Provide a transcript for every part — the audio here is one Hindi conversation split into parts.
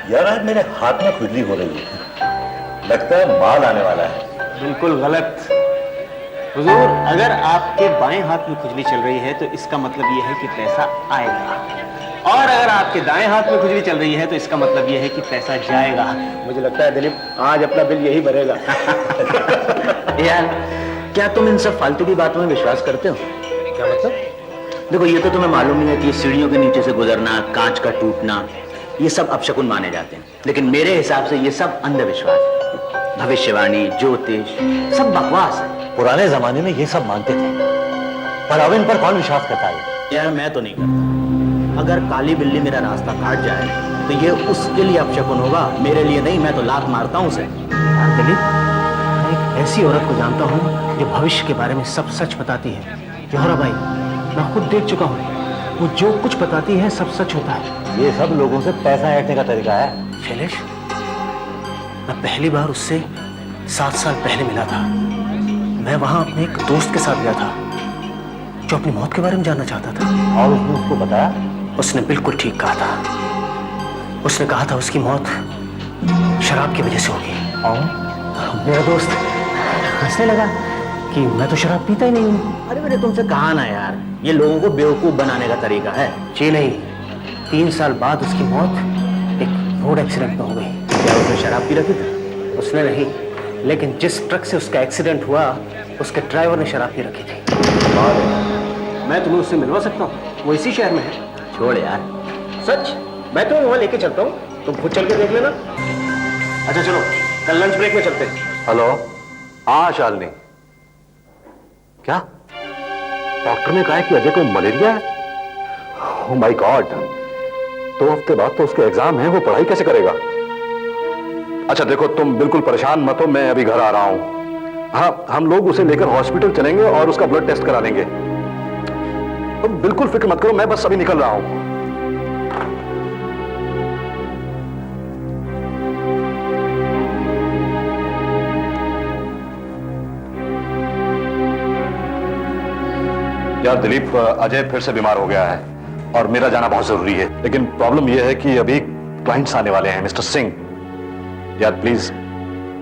यार आज मेरे हाथ में खुजली हो रही है, लगता है माल आने वाला है। बिल्कुल गलत हुजूर, अगर आपके बाएं हाथ में खुजली चल रही है तो इसका मतलब यह है कि पैसा आएगा, और अगर आपके दाएं हाथ में खुजली चल रही है तो इसका मतलब यह है कि पैसा जाएगा। मुझे लगता है दिलीप आज अपना बिल यही भरेगा। यार क्या तुम इन सब फालतू की बातों में विश्वास करते हो? क्या मतलब? देखो ये तो तुम्हें मालूम ही है कि सीढ़ियों के नीचे से गुजरना, कांच का टूटना, ये सब अपशकुन माने जाते हैं, लेकिन मेरे हिसाब से ये सब अंधविश्वास है। भविष्यवाणी, ज्योतिष, सब बकवास है। पुराने जमाने में ये सब मानते थे, पर अब इन पर कौन विश्वास करता है? यार मैं तो नहीं करता। अगर काली बिल्ली मेरा रास्ता काट जाए तो ये उसके लिए अपशकुन होगा, मेरे लिए नहीं। मैं तो लात मारता हूँ उसे। दिलीप, मैं एक ऐसी औरत को जानता हूँ जो भविष्य के बारे में सब सच बताती है। जौहरा भाई, मैं खुद देख चुका हूँ, वो जो कुछ बताती है सब सच होता है। ये सब लोगों से पैसा ऐंठने का तरीका है। शैलेश, मैं पहली बार उससे 7 साल पहले मिला था। मैं वहां अपने एक दोस्त के साथ गया था जो अपनी मौत के बारे में जानना चाहता था। और उसने उसको बताया? उसने बिल्कुल ठीक कहा था। उसने कहा था उसकी मौत शराब की वजह से होगी। और मेरा दोस्त हंसने लगा कि मैं तो शराब पीता ही नहीं हूँ। अरे मैंने तुमसे कहा ना यार, ये लोगों को बेवकूफ बनाने का तरीका है। जी नहीं, 3 साल बाद उसकी मौत एक रोड एक्सीडेंट में हो गई। क्या उसने शराब पी रखी थी? उसने नहीं, लेकिन जिस ट्रक से उसका एक्सीडेंट हुआ उसके ड्राइवर ने शराब पी रखी थी। मैं तुम्हें उससे मिलवा सकता हूँ, वो इसी शहर में है। छोड़ यार। सच, मैं तो वहां लेके चलता हूँ, तुम खुद चल के देख लेना। अच्छा चलो, कल लंच ब्रेक में चलते हैं। हेलो, हाँ शालिनी। क्या डॉक्टर ने कहा है कि अजय को मलेरिया है? ओह माय गॉड, 2 हफ्ते बाद तो उसके एग्जाम है, वो पढ़ाई कैसे करेगा? अच्छा देखो, तुम बिल्कुल परेशान मत हो, मैं अभी घर आ रहा हूं। हाँ, हम लोग उसे लेकर हॉस्पिटल चलेंगे और उसका ब्लड टेस्ट करा लेंगे। तुम बिल्कुल फिक्र मत करो, मैं बस अभी निकल रहा हूं। यार दिलीप, अजय फिर से बीमार हो गया है और मेरा जाना बहुत जरूरी है, लेकिन प्रॉब्लम यह है कि अभी क्लाइंट्स आने वाले हैं। मिस्टर सिंह, यार प्लीज,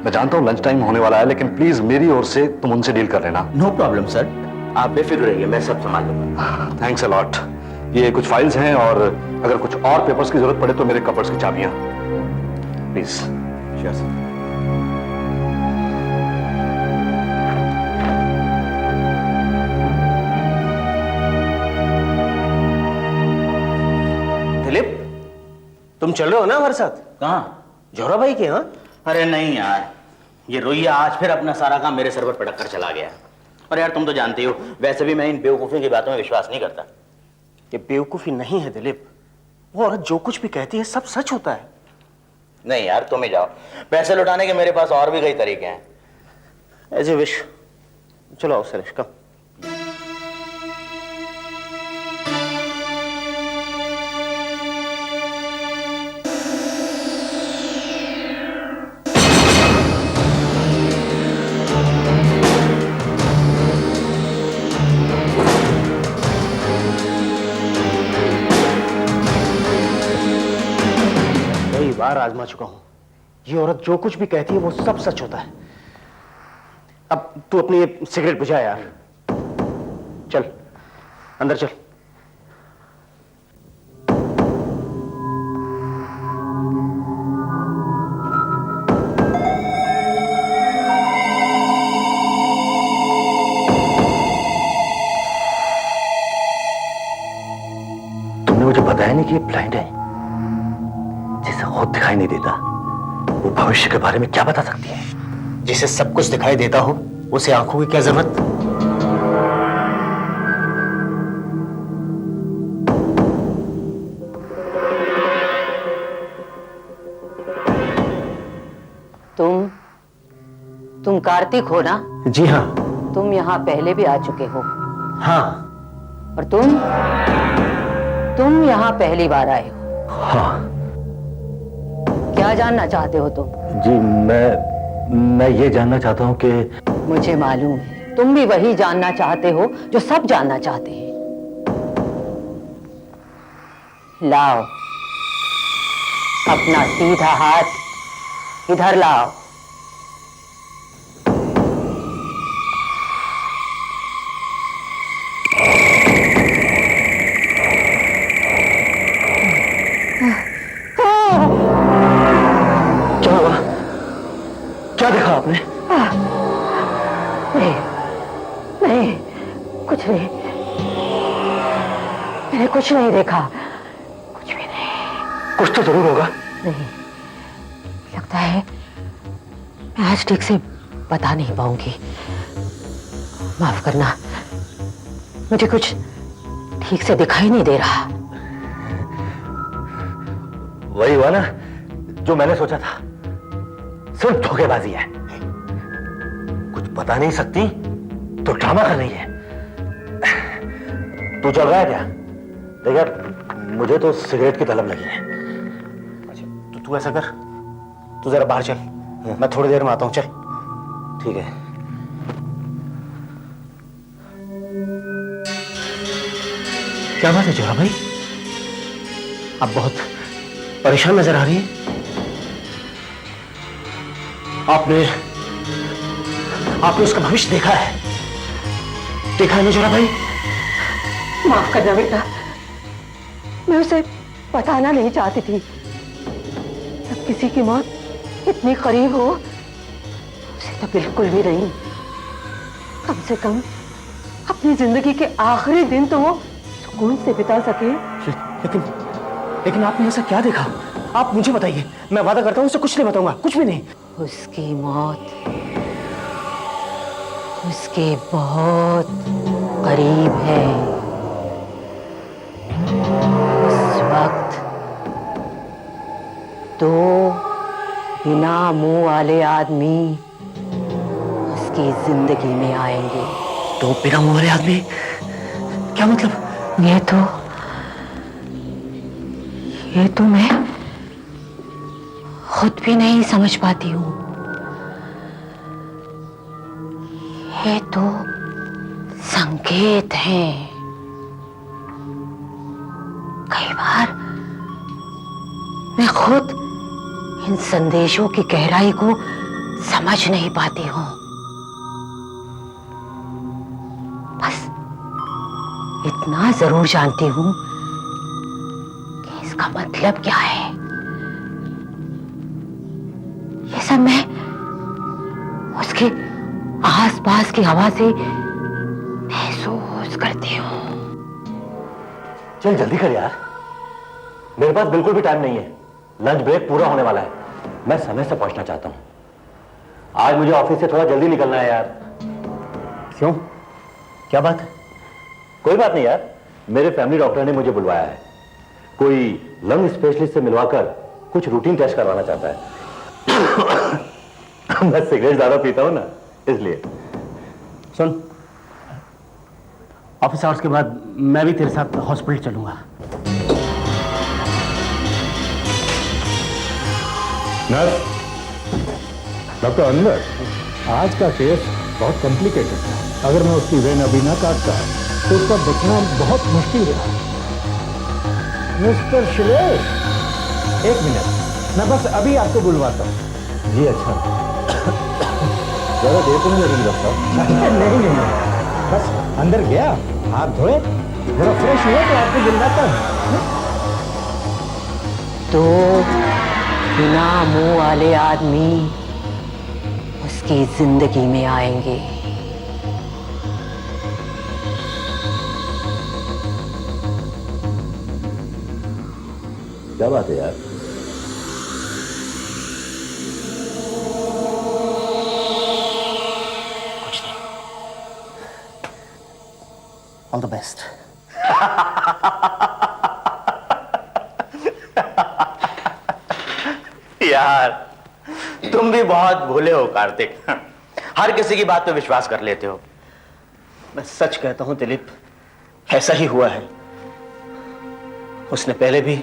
मैं जानता हूं लंच टाइम होने वाला है, लेकिन प्लीज मेरी ओर से तुम उनसे डील कर लेना। नो प्रॉब्लम सर, आप बेफिक्र रहिए, मैं सब संभाल लूंगा। Thanks a lot. ये कुछ फाइल्स हैं और अगर कुछ और पेपर्स की जरूरत पड़े तो मेरे कपबोर्ड्स की चाबियां, प्लीज। Sure sir. दिलीप, तुम चल रहे हो ना हमारे साथ? कहाँ? जौहरा भाई के यहाँ? अरे नहीं यार, ये रोइया आज फिर अपना सारा काम मेरे सर पर पटक कर चला गया। और यार तुम तो जानते हो, वैसे भी मैं इन बेवकूफी की बातों में विश्वास नहीं करता। ये बेवकूफी नहीं है दिलीप, वो औरत जो कुछ भी कहती है सब सच होता है। नहीं यार, तुम ही जाओ, पैसे लौटाने के मेरे पास और भी कई तरीके हैं। As a wish. चलो आओ सरेश, कम। बार आजमा चुका हूं, ये औरत जो कुछ भी कहती है वो सब सच होता है। अब तू अपनी ये सिगरेट बुझा यार। चल अंदर चल। तुमने मुझे बताया नहीं कि ये ब्लाइंड है, जिसे खुद दिखाई नहीं देता, वो भविष्य के बारे में क्या बता सकती है? जिसे सब कुछ दिखाई देता हो उसे आंखों की क्या जरूरत? तुम कार्तिक हो ना? जी हाँ। तुम यहाँ पहले भी आ चुके हो? हाँ। और तुम यहाँ पहली बार आए हो? हाँ। क्या जानना चाहते हो तुम? जी मैं ये जानना चाहता हूँ कि मुझे मालूम है तुम भी वही जानना चाहते हो जो सब जानना चाहते हैं। लाओ अपना सीधा हाथ इधर लाओ। क्या हुआ? क्या देखा आपने? नहीं, नहीं, कुछ नहीं। मैंने कुछ नहीं देखा, कुछ भी नहीं। कुछ तो जरूर होगा। नहीं, लगता है मैं आज ठीक से बता नहीं पाऊंगी। माफ करना, मुझे कुछ ठीक से दिखाई नहीं दे रहा। वही हुआ ना जो मैंने सोचा था, सिर्फ धोखेबाजी है। कुछ बता नहीं सकती तो ड्रामा कर रही है। तू चल रहा है क्या? देख यार, मुझे तो सिगरेट की तलब लगी है। अच्छा, तो तू ऐसा कर, तू जरा बाहर चल, मैं थोड़ी देर में आता हूं। चल। ठीक है। क्या बात है जोरा भाई, आप बहुत परेशान नजर आ रही है। आपने उसका भविष्य देखा है? देखा है ना जोरा भाई? माफ करना बेटा, मैं उसे बताना नहीं चाहती थी। जब किसी की मौत इतनी करीब हो, उसे तो बिल्कुल भी नहीं। कम से कम अपनी जिंदगी के आखिरी दिन तो वो सुकून से बिता सके। लेकिन आपने ऐसा क्या देखा? आप मुझे बताइए, मैं वादा करता हूं उसे कुछ नहीं बताऊंगा, कुछ भी नहीं। उसकी मौत उसके बहुत करीब है। इस वक्त दो बिना मुंह वाले आदमी उसकी जिंदगी में आएंगे। तो बिना मुंह वाले आदमी? क्या मतलब? ये तो मैं खुद भी नहीं समझ पाती हूँ। ये तो संकेत हैं। कई बार मैं खुद इन संदेशों की गहराई को समझ नहीं पाती हूँ। बस इतना जरूर जानती हूँ कि इसका मतलब क्या है। ये सब मैं उसके आसपास की हवा से महसूस करती हूँ। चल जल्दी कर यार, मेरे पास बिल्कुल भी टाइम नहीं है। लंच ब्रेक पूरा होने वाला है, मैं समय से पहुंचना चाहता हूं। आज मुझे ऑफिस से थोड़ा जल्दी निकलना है यार। क्यों, क्या बात है? कोई बात नहीं यार, मेरे फैमिली डॉक्टर ने मुझे बुलवाया है। कोई लंग स्पेशलिस्ट से मिलवाकर कुछ रूटीन टेस्ट करवाना चाहता है। मैं सिगरेट ज्यादा पीता हूं ना, इसलिए। सुन, ऑफिस आवर्स के बाद मैं भी तेरे साथ हॉस्पिटल चलूंगा। नर्स, डॉक्टर अनवर, आज का केस बहुत कॉम्प्लिकेटेड है। अगर मैं उसकी वेन अभी ना काटता तो उसका बचना बहुत मुश्किल है। मिस्टर श्रेष्ठ, एक मिनट, मैं बस अभी आपको बुलवाता हूँ। जी अच्छा। ज्यादा देर तो नहीं लगेगी डॉक्टर साहब? नहीं, बस अंदर गया, हाथ धोए, जरा फ्रेश हुए तो आपको बुलवाता हूँ। तो बिना मुंह वाले आदमी उसकी जिंदगी में आएंगे। क्या बात है यार? कुछ नहीं। All the best. यार, तुम भी बहुत भोले हो कार्तिक। हर किसी की बात पे विश्वास कर लेते हो। मैं सच कहता हूं दिलीप, ऐसा ही हुआ है। उसने पहले भी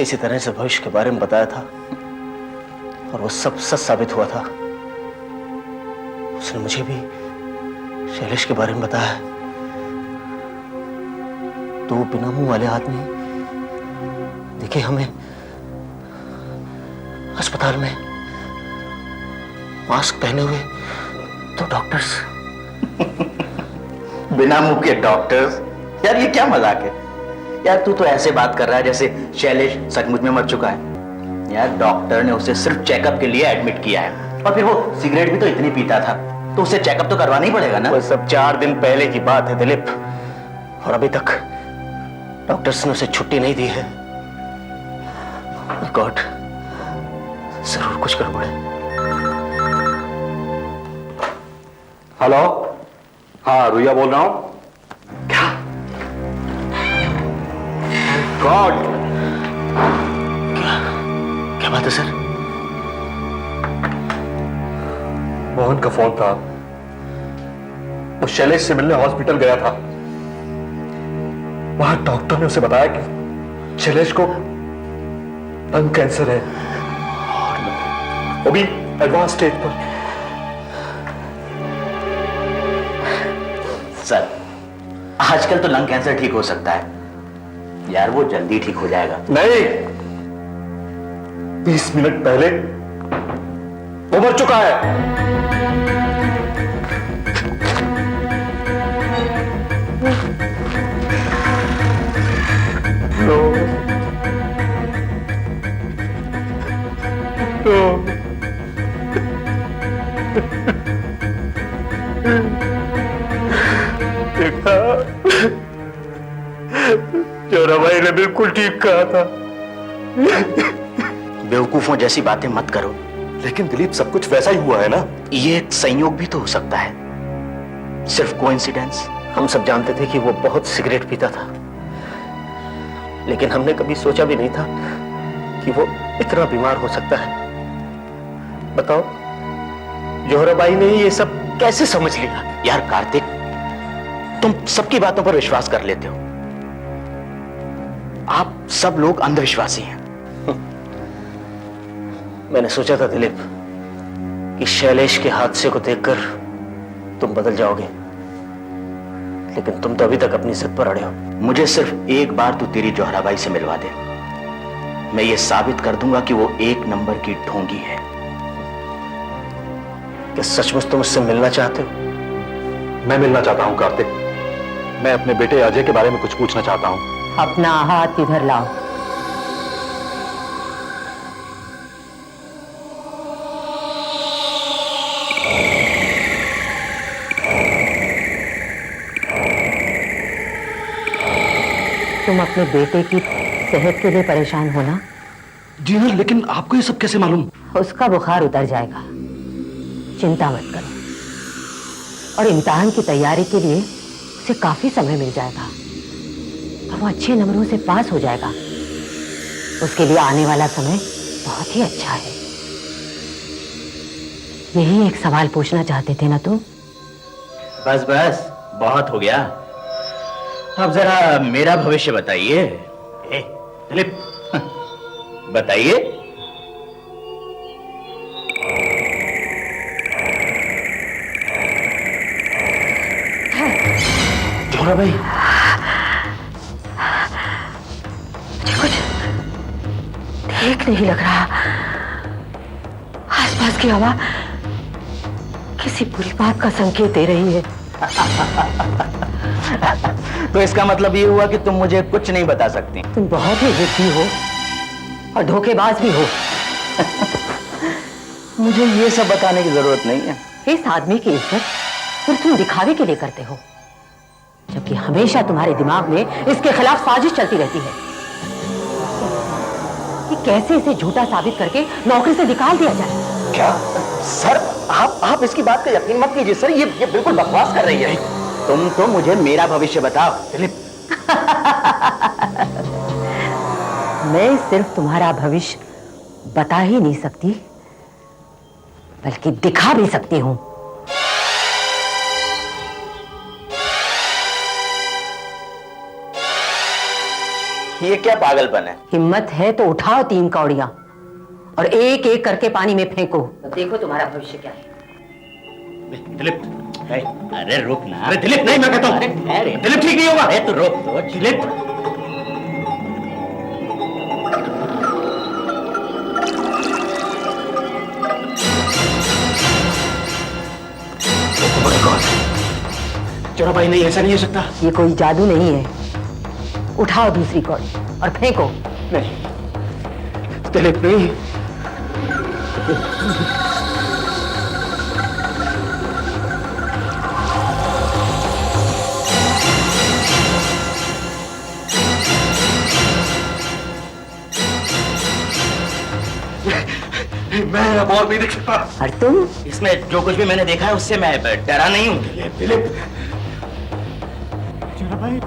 इसी तरह से भविष्य के बारे में बताया था और वो सब सच साबित हुआ था। उसने मुझे भी शैलेश के बारे में बताया। तो बिना मुंह वाले आदमी देखे हमें अस्पताल में मास्क पहने हुए तो डॉक्टर्स। बिना मुंह के डॉक्टर्स? यार ये क्या मजाक है यार, तू तो ऐसे बात कर रहा है जैसे शैलेश सचमुच में मर चुका है। यार डॉक्टर ने उसे सिर्फ चेकअप के लिए एडमिट किया है, और फिर वो सिगरेट भी तो इतनी पीता था, तो उसे चेकअप तो करवाना ही पड़ेगा ना। वो सब 4 दिन पहले की बात है दिलीप, और अभी तक डॉक्टर्स ने उसे छुट्टी नहीं दी है। गॉड, जरूर कुछ गड़बड़ है। हेलो, हाँ रुया बोल रहा हूं। क्या? गॉड, क्या बात है सर? मोहन का फोन था, वो शैलेश से मिलने हॉस्पिटल गया था। वहां डॉक्टर ने उसे बताया कि शैलेश को लंग कैंसर है, वो भी एडवांस स्टेज पर। सर, आजकल तो लंग कैंसर ठीक हो सकता है यार, वो जल्दी ठीक हो जाएगा। नहीं, 20 मिनट पहले वो मर चुका है। देखा, जोरा भाई ने बिल्कुल ठीक कहा था। बेवकूफों जैसी बातें मत करो। लेकिन दिलीप, सब कुछ वैसा ही हुआ है ना। ये एक संयोग भी तो हो सकता है, सिर्फ कोइंसिडेंस। हम सब जानते थे कि वो बहुत सिगरेट पीता था, लेकिन हमने कभी सोचा भी नहीं था कि वो इतना बीमार हो सकता है। बताओ, जोहराबाई ने ये सब कैसे समझ लिया? यार कार्तिक, तुम सबकी बातों पर विश्वास कर लेते हो। आप सब लोग अंधविश्वासी हैं। मैंने सोचा था दिलीप कि शैलेश के हादसे को देखकर तुम बदल जाओगे, लेकिन तुम तो अभी तक अपनी जिद पर अड़े हो। मुझे सिर्फ एक बार तू तेरी जोहराबाई से मिलवा दे, मैं ये साबित कर दूंगा कि वो 1 नंबर की ढोंगी है। क्या सचमुच तुम उससे मिलना चाहते हो? मैं मिलना चाहता हूं कार्तिक। मैं अपने बेटे अजय के बारे में कुछ पूछना चाहता हूं। अपना हाथ इधर लाओ। तुम अपने बेटे की सेहत के लिए परेशान हो ना? जी हाँ, लेकिन आपको ये सब कैसे मालूम? उसका बुखार उतर जाएगा, चिंता मत करो। और इम्तिहान की तैयारी के लिए उसे काफी समय मिल जाएगा और वो अच्छे नंबरों से पास हो जाएगा। उसके लिए आने वाला समय बहुत ही अच्छा है। यही एक सवाल पूछना चाहते थे ना तुम? बस बस, बहुत हो गया। अब जरा मेरा भविष्य बताइए। दिलीप, बताइए। जोहरा भाई, मुझे कुछ ठीक नहीं लग रहा। आसपास की हवा किसी बुरी बात का संकेत दे रही है। तो इसका मतलब ये हुआ कि तुम मुझे कुछ नहीं बता सकती। तुम बहुत ही जिद्दी हो और धोखेबाज भी हो। मुझे ये सब बताने की जरूरत नहीं है। इस आदमी की इज्जत सिर्फ तुम दिखावे के लिए करते हो, जबकि हमेशा तुम्हारे दिमाग में इसके खिलाफ साजिश चलती रहती है कि कैसे इसे झूठा साबित करके नौकरी से निकाल दिया जाए। क्या सर, आप इसकी बात का यकीन मत कीजिए सर, ये बिल्कुल बकवास कर रही है। तुम तो मुझे मेरा भविष्य बताओ दिलीप। मैं सिर्फ तुम्हारा भविष्य बता ही नहीं सकती, बल्कि दिखा भी सकती हूँ। ये क्या पागलपन है? हिम्मत है तो उठाओ 3 कौड़ियां और एक एक करके पानी में फेंको। देखो तुम्हारा भविष्य क्या है। दिलीप, अरे रुक ना। अरे दिलीप, नहीं, मैं कहता हूँ। अरे दिलीप, ठीक नहीं होगा। अरे तो रोक दो दिलीप। चलो भाई, नहीं ऐसा नहीं हो सकता। ये कोई जादू नहीं है। उठाओ दूसरी कॉर्ड और फेंको। नहीं दिलीप, नहीं। मैं अब और नहीं देख सकता। और तुम? इसमें जो कुछ भी मैंने देखा है उससे मैं डरा नहीं हूँ। दिलीप, चलो भाई।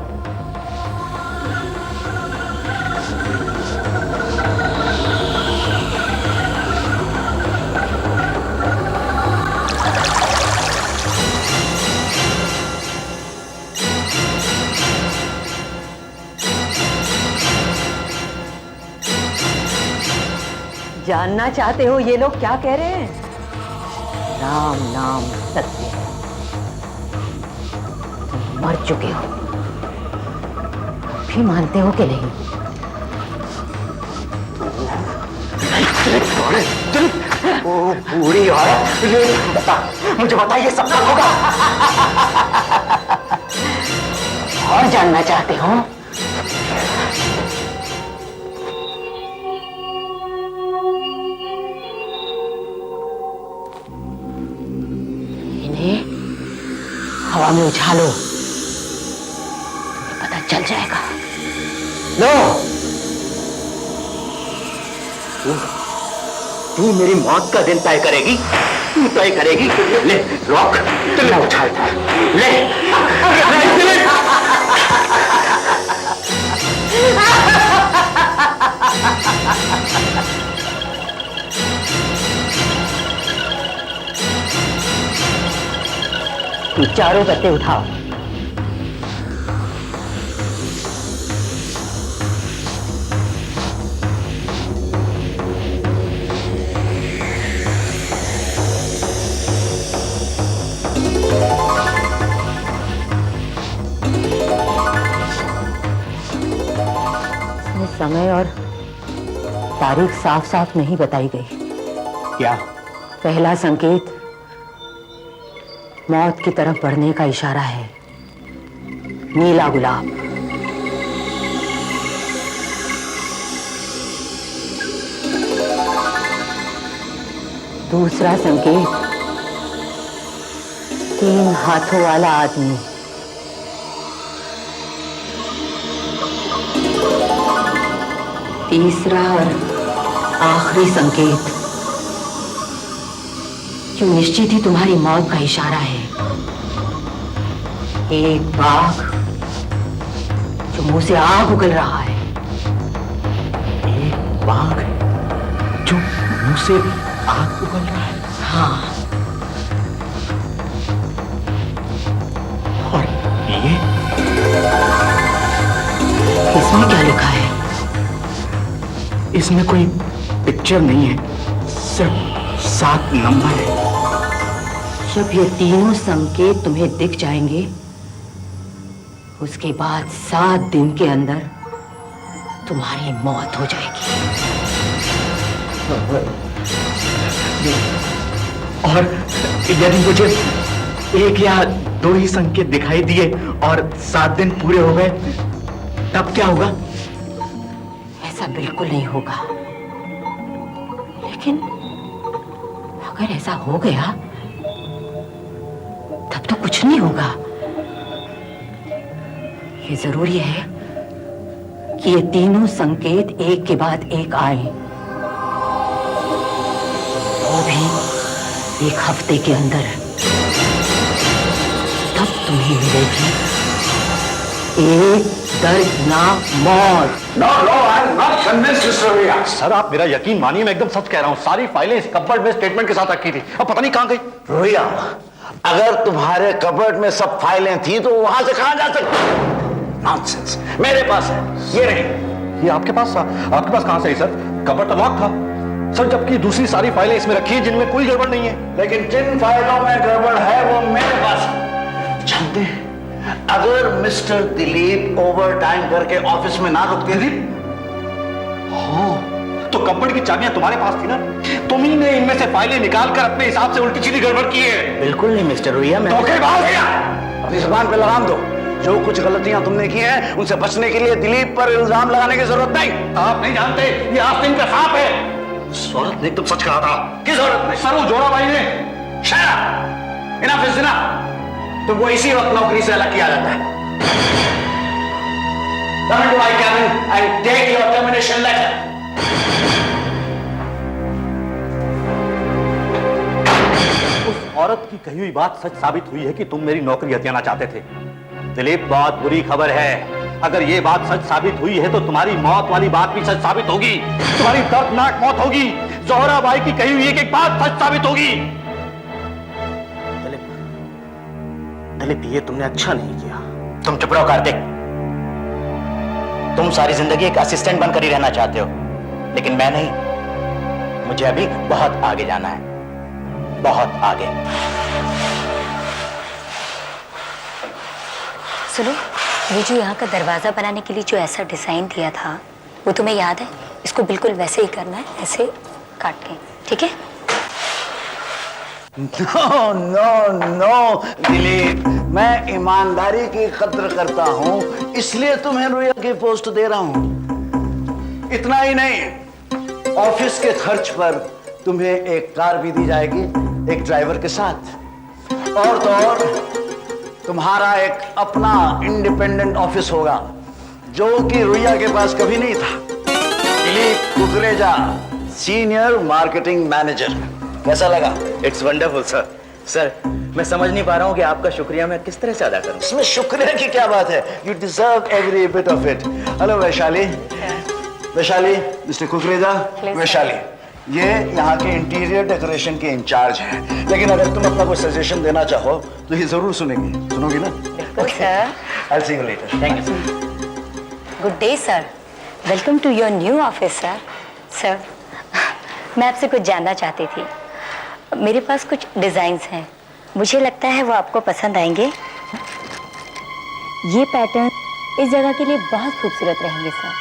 जानना चाहते हो ये लोग क्या कह रहे हैं? राम नाम सत्य है। तुम मर चुके हो, भी मानते हो कि नहीं? ओ पूरी औरत, बता, मुझे बता, ये सब कब होगा? और जानना चाहते हो? हवा में उछालो, तुम्हें पता चल जाएगा। नो, तू मेरी मौत का दिन तय करेगी, तू तय करेगी। ले रॉक, ले उछालता, ले, ले। तू चारों गत्ते उठाओ। समय और तारीख साफ साफ नहीं बताई गई। क्या? पहला संकेत मौत की तरफ बढ़ने का इशारा है, नीला गुलाब। दूसरा संकेत 3 हाथों वाला आदमी। तीसरा और आखिरी संकेत जो निश्चित ही तुम्हारी मौत का इशारा है, एक बाघ जो मुंह से आग उगल रहा है। एक बाघ जो मुंह से आग उगल रहा है? हाँ। और ये इसमें क्या लिखा है? इसमें कोई पिक्चर नहीं है, सिर्फ 7 नंबर है। जब ये तीनों संकेत तुम्हें दिख जाएंगे, उसके बाद 7 दिन के अंदर तुम्हारी मौत हो जाएगी। और यदि मुझे 1 या 2 ही संकेत दिखाई दिए और 7 दिन पूरे हो गए, तब क्या होगा? ऐसा बिल्कुल नहीं होगा। लेकिन अगर ऐसा हो गया तब तो कुछ नहीं होगा। ये जरूरी है कि ये तीनों संकेत एक के बाद एक आए, वो भी 1 हफ्ते के अंदर। तब तुम्हें मिलेगी एक दर्दनाक मौत। No, I am not convinced, Mr. Riya. Sir आप मेरा यकीन मानिए, मैं एकदम सच कह रहा हूँ। सारी फाइलें इस कपबोर्ड में स्टेटमेंट के साथ रखी थी, अब पता नहीं कहाँ गई। रोहिया, अगर तुम्हारे कबर्ड में सब फाइलें थी तो वहां से कहां जा सकती? नॉनसेंस, मेरे पास है, ये नहीं। ये आपके पास कहाँ से है सर? कपबोर्ड तो लॉक था सर, जबकि दूसरी सारी फाइलें इसमें रखी हैं जिनमें कोई गड़बड़ नहीं है। लेकिन जिन फाइलों में गड़बड़ है वो मेरे पास है। जानते हैं, अगर मिस्टर दिलीप ओवर टाइम करके ऑफिस में ना रुकते। दिलीप? हाँ, तो कपबोर्ड की चाबियां तुम्हारे पास थी ना, तुम ही ने इनमें से फाइलें निकाल कर अपने हिसाब से उल्टी सीधी गड़बड़ की है। बिल्कुल नहीं मिस्टर रोहिया, मैं धोखेबाज है। अपनी जुबान पे लगाम दो। जो कुछ गलतियां तुमने की हैं उनसे बचने के लिए दिलीप पर इल्जाम लगाने की जरूरत नहीं। आप नहीं जानते ये आस्तीन का सांप है। उस औरत ने एकदम सच कहा था। किस औरत ने? सर वो जोराबाई ने। Enough is enough. तुमको इसी वक्त नौकरी से अलग किया जाता है। Come into my cabin and take your termination letter. उस औरत की कही हुई बात सच साबित हुई है कि तुम मेरी नौकरी हथियाना चाहते थे। दिलीप, बहुत बुरी खबर है। अगर ये बात सच साबित हुई है तो तुम्हारी मौत वाली बात भी सच साबित होगी। तुम्हारी दर्दनाक मौत होगी। जोहराबाई की कही हुई एक बात सच साबित होगी। दिलीप, ये तुमने अच्छा नहीं किया। तुम चुप रहो कार्तिक। तुम सारी जिंदगी एक असिस्टेंट बनकर ही रहना चाहते हो, लेकिन मैं नहीं। मुझे अभी बहुत आगे जाना है, बहुत आगे। सुनो, ये जो यहाँ का दरवाजा बनाने के लिए जो ऐसा डिजाइन दिया था, वो तुम्हें याद है? इसको बिल्कुल वैसे ही करना है, ऐसे काट के, ठीक है? नो नो नो दिलीप, मैं ईमानदारी की कद्र करता हूं, इसलिए तुम्हें रुया की पोस्ट दे रहा हूं। इतना ही नहीं, ऑफिस के खर्च पर तुम्हें एक कार भी दी जाएगी, एक ड्राइवर के साथ। और तो और तुम्हारा एक अपना इंडिपेंडेंट ऑफिस होगा, जो कि रुया के पास कभी नहीं था। Dilip Kukreja, senior marketing manager. कैसा लगा? It's wonderful sir. सर, मैं समझ नहीं पा रहा हूँ कि आपका शुक्रिया मैं किस तरह से अदा करूँ। इसमें शुक्रिया की क्या बात है? You deserve every bit of it. Hello Vaishali. Vaishali, mister Kukreja. Vaishali, ये यहाँ के इंटीरियर डेकोरेशन के इंचार्ज हैं, लेकिन अगर तुम अपना कोई सजेशन देना चाहो तो ये जरूर सुनेंगी। सुनोगी ना? बिल्कुल sir. I'll see you later. Thank you sir. Good day sir. Welcome to your new office sir. Sir, मैं आपसे कुछ जानना चाहती थी। मेरे पास कुछ डिजाइन्स हैं, मुझे लगता है वो आपको पसंद आएंगे। ये पैटर्न इस जगह के लिए बहुत खूबसूरत रहेंगे सर,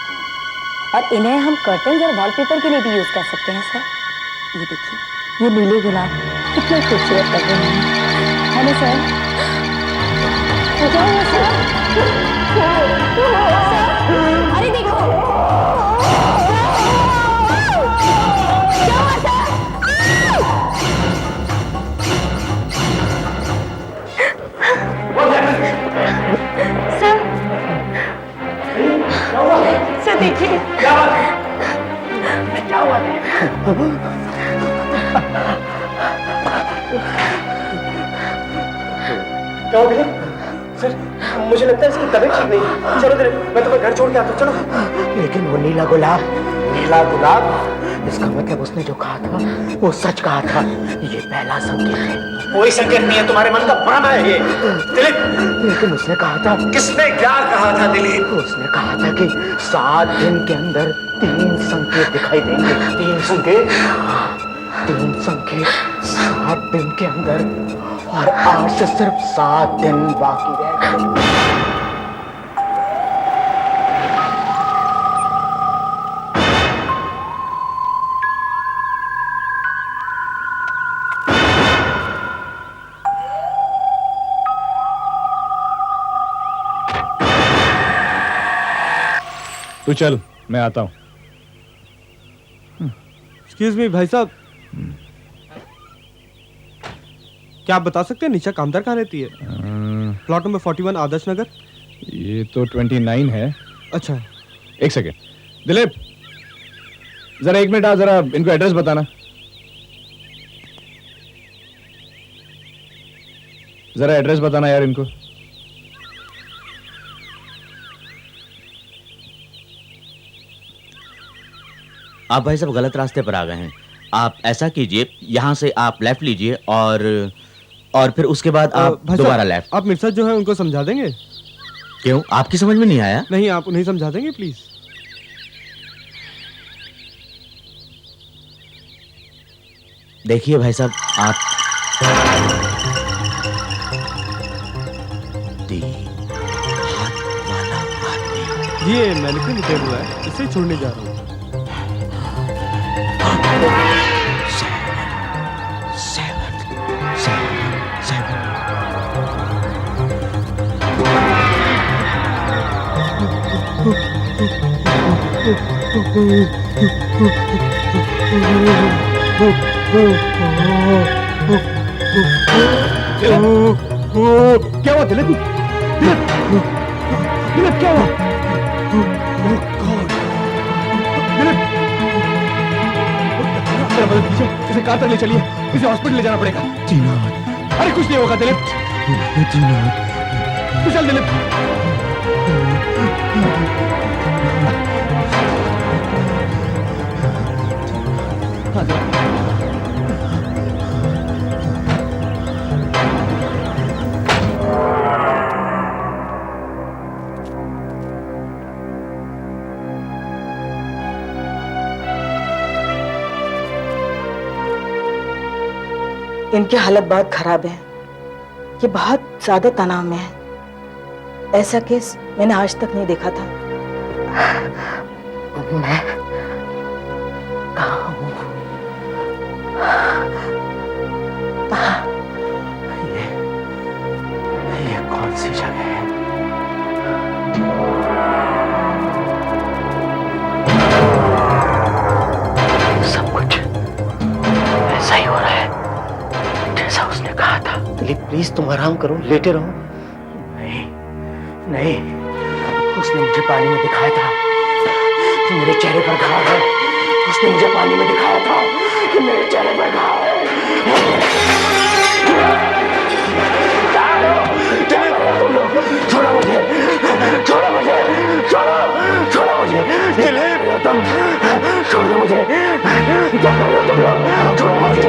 और इन्हें हम कर्टन्स और वॉलपेपर के लिए भी यूज कर सकते हैं सर। ये देखिए, ये नीले गुलाब कितने खूबसूरत लग रहे हैं, है ना सर? अरे देखो, सर देखिए, क्या बात है? क्या हुआ है? क्या हो गया सर? मुझे लगता है इसकी तबीयत ठीक नहीं। चलो दिलीप, मैं तुम्हें घर छोड़ के आता हूँ। चलो। लेकिन वो नीला गुलाब, नीला गुलाब, इसका मतलब उसने जो कहा था वो सच कहा था। ये पहला संकेत है। कोई संकेत नहीं है, तुम्हारे मन का भ्रम है ये। दिलीप, लेकिन उसने कहा था। किसने क्या कहा था दिलीप? उसने कहा था कि 7 दिन के अंदर 3 संकेत दिखाई देंगे। 3 संकेत? 3 संकेत 7 दिन के अंदर, और आज से सिर्फ 7 दिन बाकी रह गए। तू चल, मैं आता हूं। एक्सक्यूज मी भाई साहब, क्या आप बता सकते हैं निशा कामदार कहाँ रहती है? Plot number 41 Adarsh Nagar. ये तो 29 है। अच्छा, एक सेकेंड दिलीप, जरा 1 मिनट आ, जरा इनको एड्रेस बताना। जरा एड्रेस बताना यार इनको। आप भाई साहब गलत रास्ते पर आ गए हैं। आप ऐसा कीजिए, यहाँ से आप लेफ्ट लीजिए और फिर उसके बाद आप भाई दोबारा साहब, लेफ्ट। आप मेरे साथ जो है उनको समझा देंगे? क्यों, आपकी समझ में नहीं आया? नहीं, आप उन्हें समझा देंगे प्लीज। देखिए भाई साहब, आप हाथ वाला आदमी। ये मैनिक्विन उठे हुआ है, इसे छोड़ने जा रहा हूँ। क्या हुआ दिलीप? दिलीप क्या हुआ? इसे कार तक ले चलिए, इसे हॉस्पिटल ले जाना पड़ेगा। अरे कुछ नहीं होगा दिलीप। चल दिलीप। इनकी हालत बहुत खराब है, ये बहुत ज्यादा तनाव में है। ऐसा केस मैंने आज तक नहीं देखा था। मैं कहाँ हूँ? ये कौन सी जगह है? सब कुछ ऐसा ही हो रहा है जैसा उसने कहा था। दिलीप प्लीज तुम आराम करो, लेटे रहो। नहीं नहीं, उसने मुझे पानी में दिखाया था कि मेरे चेहरे पर घाव है। उसने मुझे पानी में दिखाया था कि मेरे चेहरे पर घाव है। छोड़ो मुझे, छोड़ो मुझे, छोड़ो, छोड़ो मुझे, तुम छोड़ दो मुझे, छोड़ो मुझे।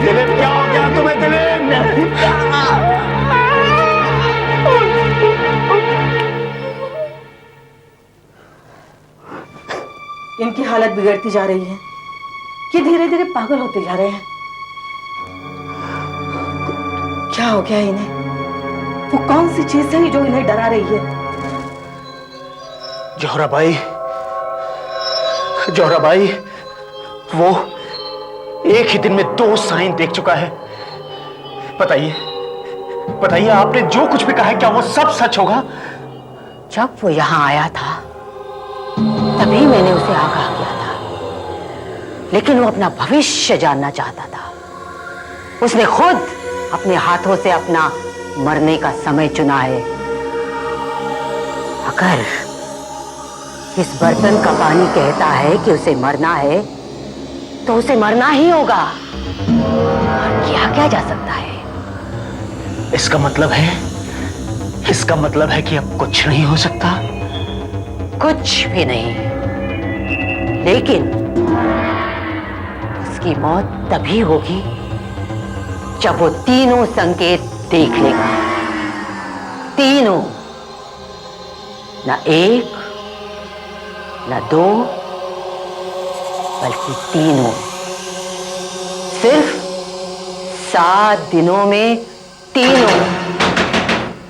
दिलीप क्या हो गया तुम्हें दिलीप? इनकी हालत बिगड़ती जा रही है, ये धीरे धीरे पागल होते जा रहे हैं। क्या हो गया इन्हें? वो कौन सी चीज है जो इन्हें डरा रही है? जोहराबाई, वो एक ही दिन में 2 साइन देख चुका है। बताइए, बताइए आपने जो कुछ भी कहा है क्या वो सब सच होगा? जब वो यहाँ आया था तभी मैंने उसे आगाह किया था, लेकिन वो अपना भविष्य जानना चाहता था। उसने खुद अपने हाथों से अपना मरने का समय चुना है। अगर इस बर्तन का पानी कहता है कि उसे मरना है तो उसे मरना ही होगा। और क्या क्या जा सकता है? इसका मतलब है कि अब कुछ नहीं हो सकता। कुछ भी नहीं, लेकिन उसकी मौत तभी होगी जब वो तीनों संकेत देख लेगा। तीनों, ना एक, ना 2, बल्कि तीनों। सिर्फ 7 दिनों में तीनों।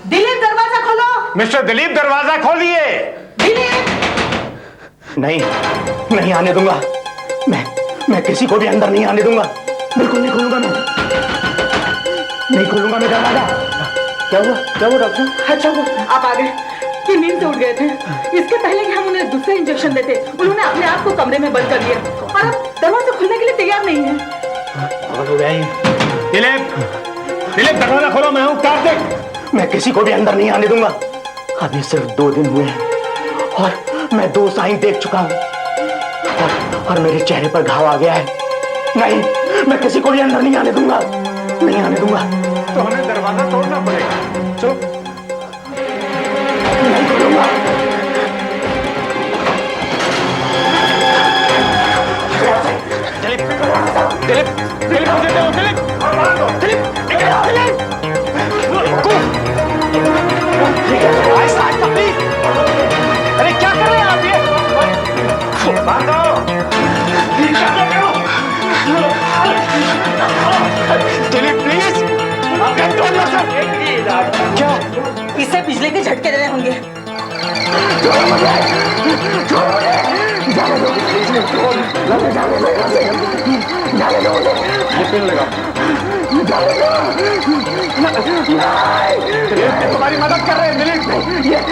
दिलीप दरवाजा खोलो। मिस्टर दिलीप दरवाजा खोलिए। नहीं, नहीं आने दूंगा। मैं किसी को भी अंदर नहीं आने दूंगा। बिल्कुल नहीं खोलूंगा मैं। नहीं खोलूंगा मैं दरवाजा। क्या हुआ? क्या हुआ डॉक्टर? अच्छा हुआ आप आ गए। ये नींद से उठ गए थे। इसके पहले कि हम उन्हें दूसरा इंजेक्शन देते, उन्होंने अपने आप को कमरे में बंद कर लिया और अब दरवाजा खुलने के लिए तैयार नहीं है। पागल हो गया ये। दिलीप दरवाजा खोलो, मैं हूं कार्तिक। मैं किसी को भी अंदर नहीं आने दूंगा। अभी सिर्फ 2 दिन हुए हैं और मैं 2 साइन देख चुका हूं और मेरे चेहरे पर घाव आ गया है। नहीं, मैं किसी को भी अंदर नहीं आने दूंगा। नहीं आने दूंगा। तो हमें दरवाजा तोड़ना पड़ेगा। चलो। नहीं तोड़ूंगा। दिलीप, दिलीप मुझे दो। दिलीप, अरे क्या कर रहे हैं आप? ये बांधो। दिलीप प्लीज, क्या? इसे बिजली के झटके देने होंगे। छोड़ो मुझे, छोड़ो मुझे, जाने दो, प्लीज, छोड़, जाने दो। जाने दो मुझे, ये पेन लगा। तुम्हारी मदद कर रहे हैं दिलीप,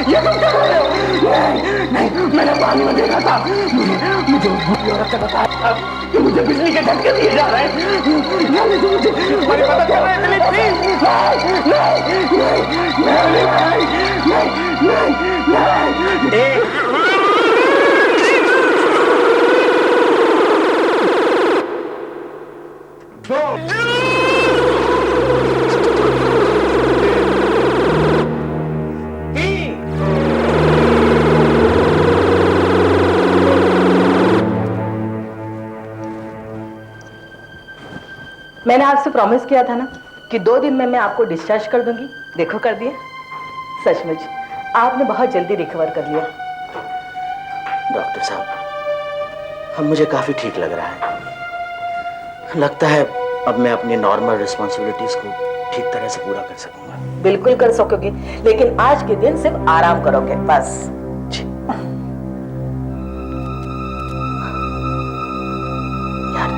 ये तुम कर रहे हो? नहीं, मैंने पानी में देखा था, मुझे उस बुरी औरत ने बताया था कि मुझे बिजली के झटके दिए जा रहे हैं। तुम्हारी मदद कर रहे हैं दिलीप, प्लीज। मैंने आपसे प्रॉमिस किया था ना कि 2 दिन में मैं आपको डिस्चार्ज कर दूंगी। देखो कर दिया। सचमुच आपने बहुत जल्दी रिकवर कर लिया। डॉक्टर साहब, अब मुझे काफी ठीक लग रहा है। लगता है अब मैं अपनी नॉर्मल रिस्पॉन्सिबिलिटीज को ठीक तरह से पूरा कर सकूंगा। बिल्कुल कर सकोगे, लेकिन आज के दिन सिर्फ आराम करोगे बस। यार,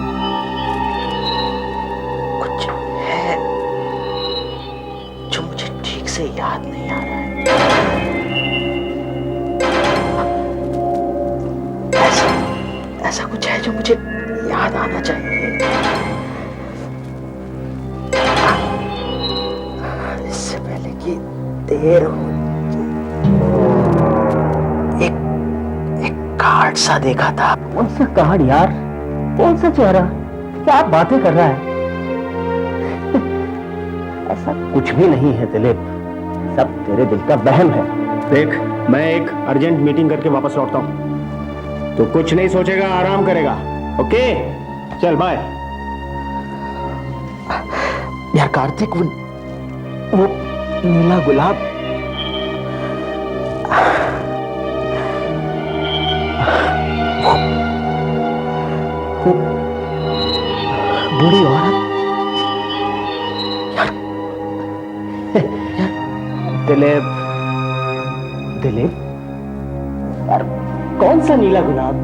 कुछ है जो मुझे ठीक से याद नहीं आ रहा है। ऐसा कुछ है जो मुझे याद आना चाहिए। इससे पहले कि देर हो, एक कार्ड सा देखा था। कौन सा कार्ड यार? कौन सा चेहरा? क्या आप बातें कर रहा है? ऐसा कुछ भी नहीं है दिलीप, सब तेरे दिल का वहम है। देख, मैं एक अर्जेंट मीटिंग करके वापस लौटता हूं। तो कुछ नहीं सोचेगा, आराम करेगा। ओके, चल बाय। यार कार्तिक, वो नीला गुलाब, वो बूढ़ी औरत, यार दिलीप, दिलीप, यार कौन सा नीला गुलाब,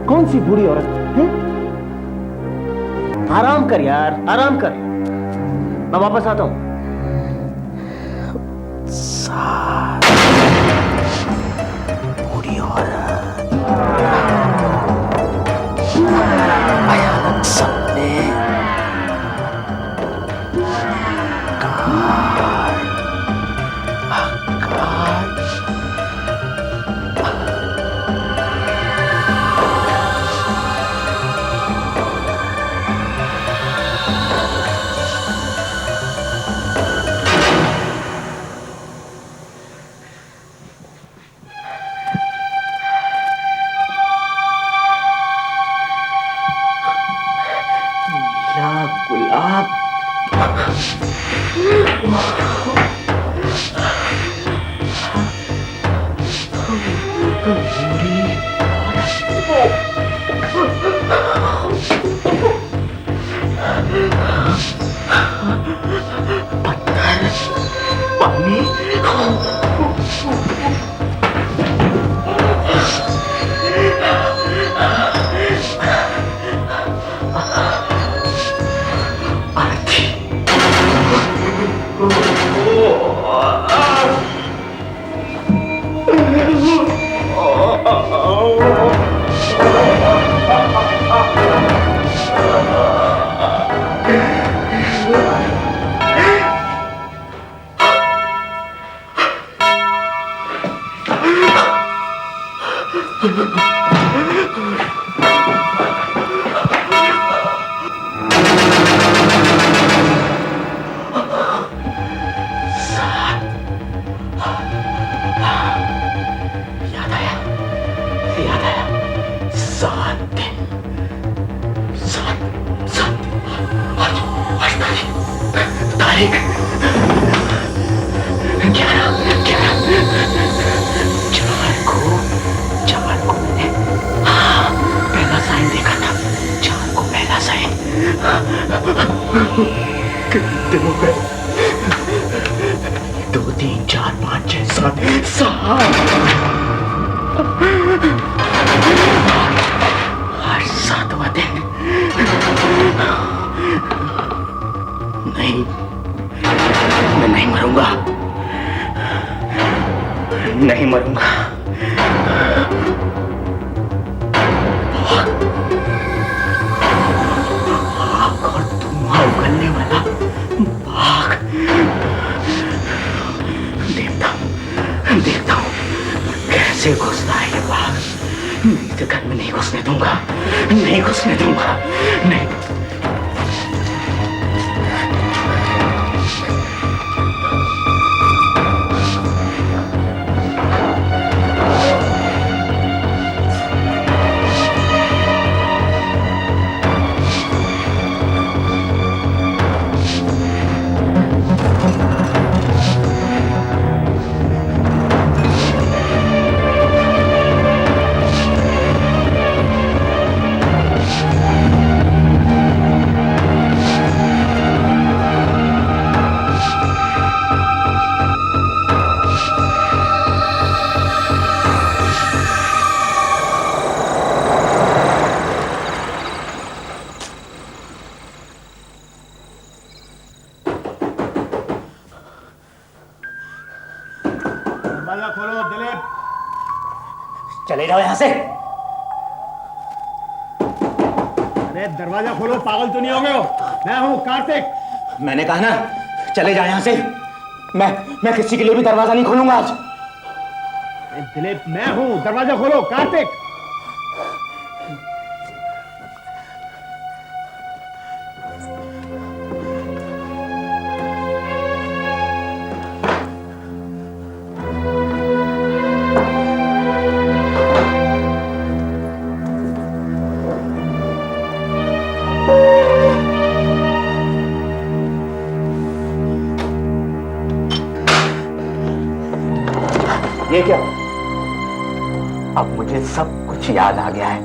कौन सी बूढ़ी औरत है? आराम कर यार, आराम कर। मैं वापस आता हूं। बूढ़ी औरत, भयानक सपने, गुलाब, पत्थर, पानी, कितने दिन हो गए? 2, 3, 4, 5, 6, 7 आज 7वां दिन। दूंगा। आग और धुआं उगलने वाला बाघ। देखता हूं कैसे घुसता है ये बाघ। मैं इसे घर में नहीं घुसने दूंगा, नहीं घुसने दूंगा, नहीं। खोलो दिलीप। चले जाओ यहां से। अरे दरवाजा खोलो, पागल तो नहीं हो गए हो? मैं हूं कार्तिक। मैंने कहा ना चले जाओ यहां से। मैं किसी के लिए भी दरवाजा नहीं खोलूंगा आज। दिलीप मैं हूं, दरवाजा खोलो। कार्तिक ये क्या? अब मुझे सब कुछ याद आ गया है।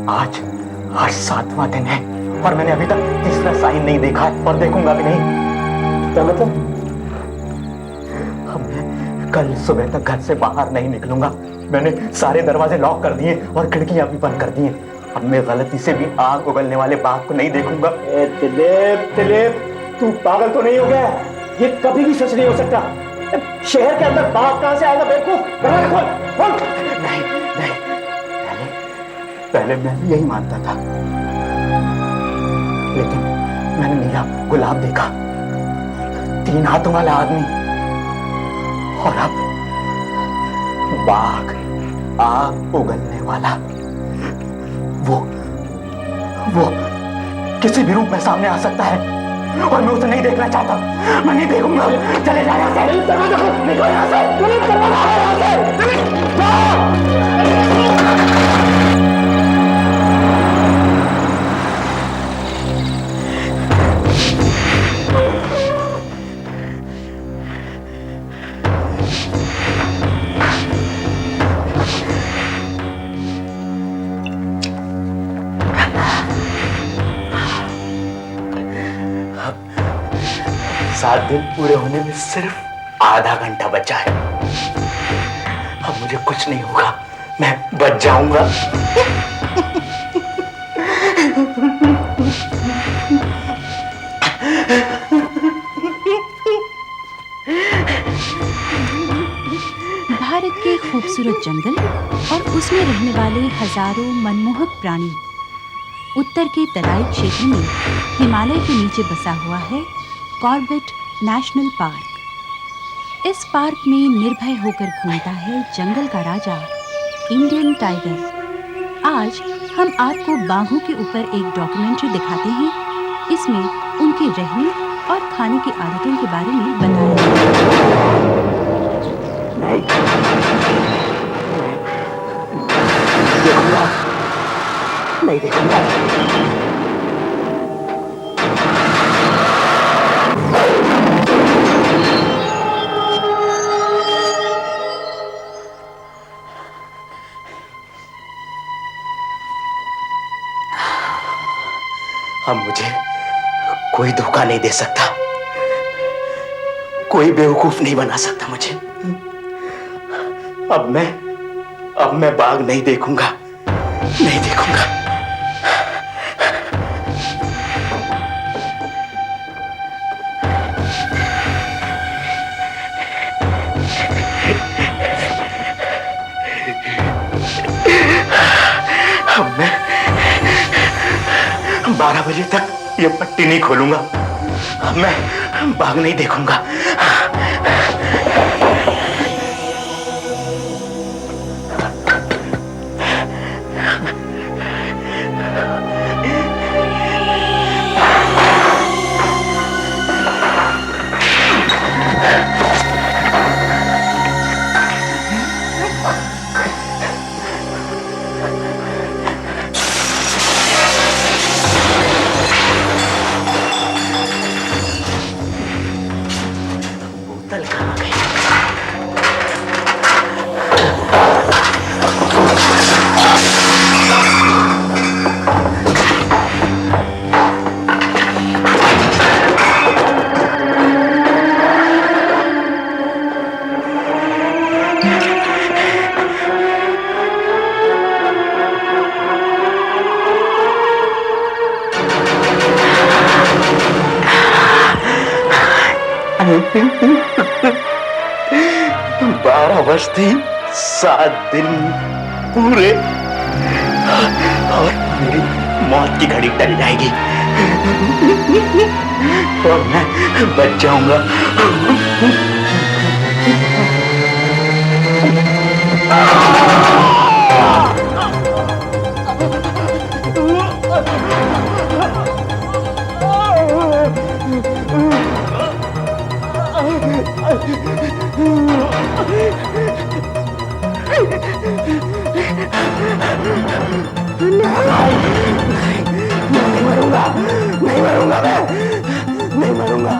आज 7वां दिन है और मैंने अभी तक तीसरा साइन नहीं देखा है और देखूंगा भी नहीं। क्या मतलब? अब मैं कल सुबह तक घर से बाहर नहीं निकलूंगा। मैंने सारे दरवाजे लॉक कर दिए और खिड़कियां भी बंद कर दी हैं। अब मैं गलती से भी आग उगलने वाले बाघ को नहीं देखूंगा। दिलीप तू पागल तो नहीं हो गया? ये कभी भी सच नहीं हो सकता। शहर के अंदर बाघ कहां से आएगा बेवकूफ? दरवाजा खोल। नहीं पहले मैं भी यही मानता था, लेकिन मैंने नीला गुलाब देखा, 3 हाथों वाला आदमी, और अब बाघ आग उगलने वाला। वो किसी भी रूप में सामने आ सकता है और मैं उसे नहीं देखना चाहता। मैं नहीं देखूंगा। चले जाओ यहां से। दरवाजा खोल, निकलो यहां से। दरवाजा खोल यहां से। सात दिन पूरे होने में सिर्फ आधा घंटा बचा है। अब मुझे कुछ नहीं होगा, मैं बच जाऊंगा। भारत के खूबसूरत जंगल और उसमें रहने वाले हजारों मनमोहक प्राणी। उत्तर के तराई क्षेत्र में हिमालय के नीचे बसा हुआ है कॉर्बेट नेशनल पार्क। इस पार्क में निर्भय होकर घूमता है जंगल का राजा इंडियन टाइगर। आज हम आपको बाघों के ऊपर एक डॉक्यूमेंट्री दिखाते हैं। इसमें उनके रहने और खाने की आदतों के बारे में बताया नहीं देखूंगा। अब मुझे कोई धोखा नहीं दे सकता, कोई बेवकूफ नहीं बना सकता मुझे। अब मैं बाघ नहीं देखूंगा, नहीं देखूंगा। 12 बजे तक ये पट्टी नहीं खोलूंगा। मैं भाग नहीं देखूंगा। बारह वर्ष थी, 7 दिन पूरे, और मेरी मौत की घड़ी टल जाएगी और मैं बच जाऊंगा। नहीं मरूंगा, नहीं मरूंगा, मैं नहीं मरूंगा।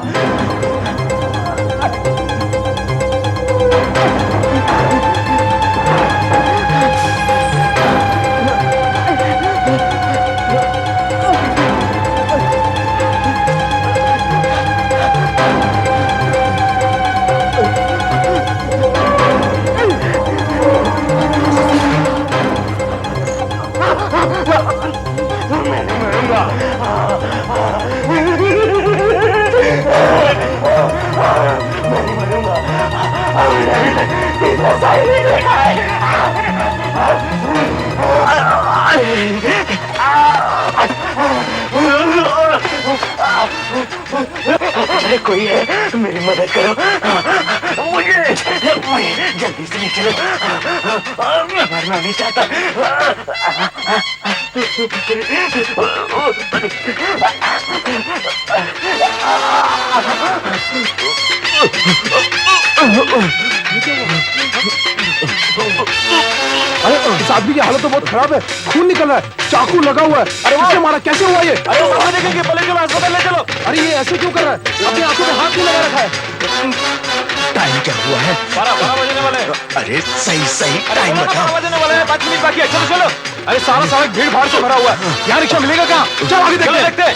अरे कोई है, मेरी मदद करो, मुझे जल्दी से ले चलो, मैं मरना नहीं चाहता। अरे इस आदमी की हालत तो बहुत खराब है, खून निकल रहा है, चाकू लगा हुआ है। अरे किसने मारा, कैसे हुआ ये? अरे वो देखेंगे, पहले चलो अस्पताल ले चलो। अरे ये ऐसे क्यों कर रहा है? अपनी आंखों में हाथ क्यों लगा रखा है? टाइम क्या हुआ है? 12 बजने वाले। अरे सही टाइम बताओ। 12 बजने वाले हैं, 5 मिनट बाकी है, चलो चलो। अरे सारा भीड़ भाड़ से भरा हुआ है, यहाँ रिक्शा मिलेगा कहाँ? चलो आगे देखते हैं।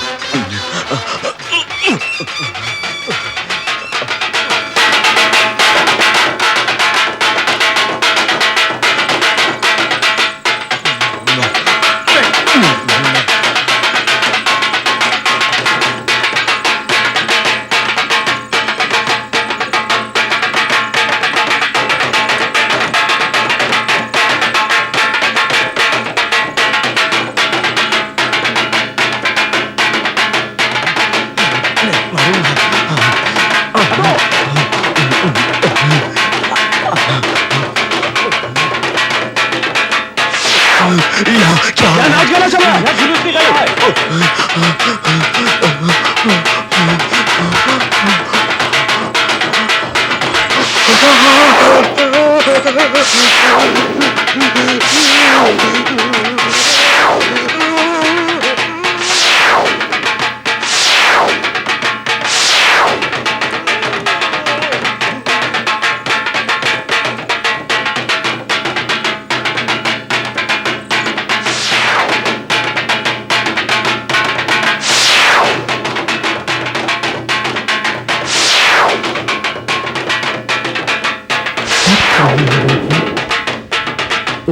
नाच गाना चल रहा है, जुलूस निकल रहा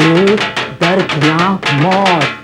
एक दर्दनाक मौत।